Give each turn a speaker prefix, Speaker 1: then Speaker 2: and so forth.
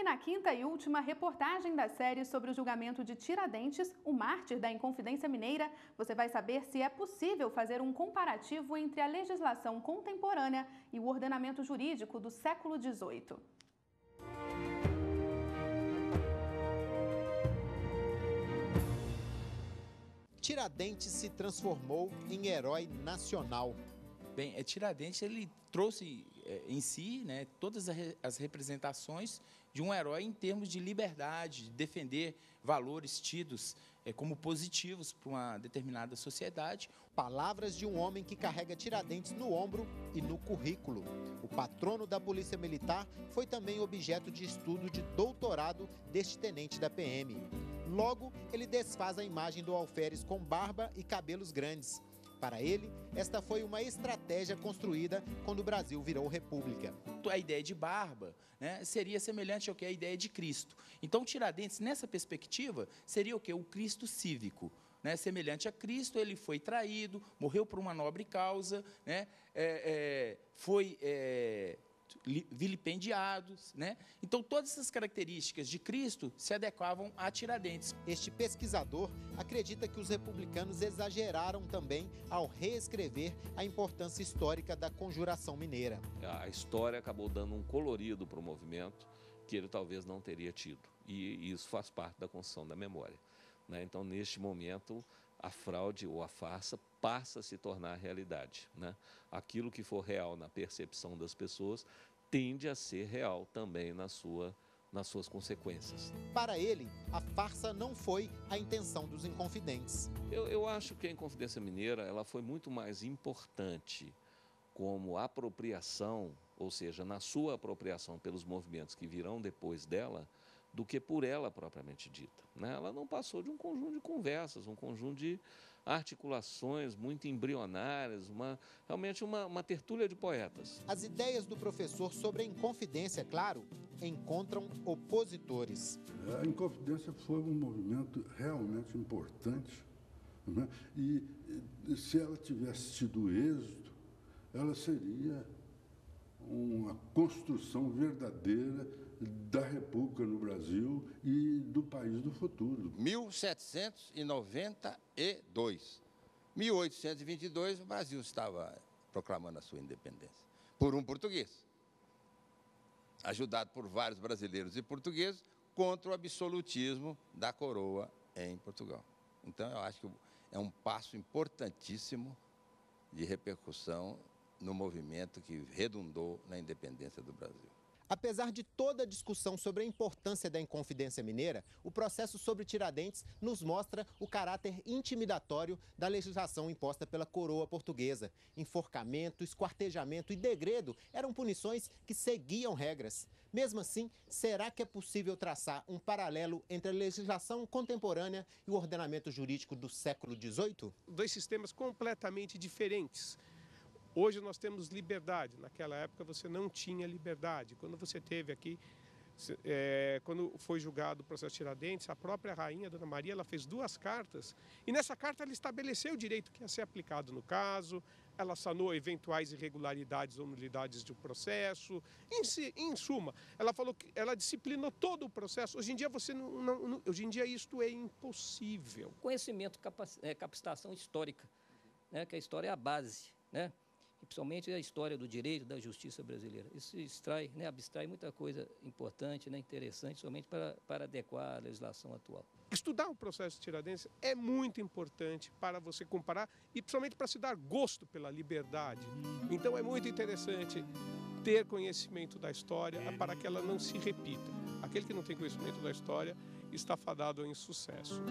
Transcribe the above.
Speaker 1: E na quinta e última reportagem da série sobre o julgamento de Tiradentes, o mártir da Inconfidência Mineira, você vai saber se é possível fazer um comparativo entre a legislação contemporânea e o ordenamento jurídico do século XVIII.
Speaker 2: Tiradentes se transformou em herói nacional.
Speaker 3: Bem, Tiradentes ele trouxe em si, né, todas as representações de um herói em termos de liberdade, de defender valores tidos como positivos para uma determinada sociedade.
Speaker 2: Palavras de um homem que carrega Tiradentes no ombro e no currículo. O patrono da Polícia Militar foi também objeto de estudo de doutorado deste tenente da PM. Logo, ele desfaz a imagem do alferes com barba e cabelos grandes. Para ele, esta foi uma estratégia construída quando o Brasil virou república.
Speaker 3: A ideia de barba, né, seria semelhante ao que é a ideia de Cristo. Então, Tiradentes, nessa perspectiva, seria o quê? O Cristo cívico. Né, semelhante a Cristo, ele foi traído, morreu por uma nobre causa, né, foi vilipendiado. Né? Então, todas essas características de Cristo se adequavam a Tiradentes.
Speaker 2: Este pesquisador acredita que os republicanos exageraram também ao reescrever a importância histórica da Conjuração Mineira.
Speaker 4: A história acabou dando um colorido para o movimento que ele talvez não teria tido. E isso faz parte da construção da memória. Né? Então, neste momento, a fraude ou a farsa passa a se tornar realidade. Né? Aquilo que for real na percepção das pessoas tende a ser real também nas suas consequências.
Speaker 2: Para ele, a farsa não foi a intenção dos Inconfidentes.
Speaker 4: Eu acho que a Inconfidência Mineira ela foi muito mais importante como apropriação, ou seja, na sua apropriação pelos movimentos que virão depois dela, do que por ela propriamente dita. Né? Ela não passou de um conjunto de conversas, um conjunto de articulações muito embrionárias, realmente uma tertúlia de poetas.
Speaker 2: As ideias do professor sobre a Inconfidência, claro, encontram opositores.
Speaker 5: A Inconfidência foi um movimento realmente importante, né? E se ela tivesse tido êxito, ela seria uma construção verdadeira da República no Brasil e do país do futuro.
Speaker 6: 1792. 1822, o Brasil estava proclamando a sua independência. Por um português, ajudado por vários brasileiros e portugueses, contra o absolutismo da coroa em Portugal. Então, eu acho que é um passo importantíssimo de repercussão no movimento que redundou na independência do Brasil.
Speaker 2: Apesar de toda a discussão sobre a importância da Inconfidência Mineira, o processo sobre Tiradentes nos mostra o caráter intimidatório da legislação imposta pela coroa portuguesa. Enforcamento, esquartejamento e degredo eram punições que seguiam regras. Mesmo assim, será que é possível traçar um paralelo entre a legislação contemporânea e o ordenamento jurídico do século XVIII?
Speaker 7: Dois sistemas completamente diferentes. Hoje nós temos liberdade, naquela época você não tinha liberdade. Quando você teve aqui, quando foi julgado o processo Tiradentes, a própria rainha, Dona Maria, ela fez 2 cartas e nessa carta ela estabeleceu o direito que ia ser aplicado no caso, ela sanou eventuais irregularidades ou nulidades do processo, em suma, ela falou que ela disciplinou todo o processo. Hoje em dia hoje em dia isto é impossível.
Speaker 8: Conhecimento, capacitação histórica, né, que a história é a base, né? E principalmente a história do direito, da justiça brasileira. Isso abstrai muita coisa importante, né, interessante, somente para adequar a legislação atual.
Speaker 7: Estudar o processo Tiradentes é muito importante para você comparar e principalmente para se dar gosto pela liberdade. Então é muito interessante ter conhecimento da história para que ela não se repita. Aquele que não tem conhecimento da história está fadado ao insucesso.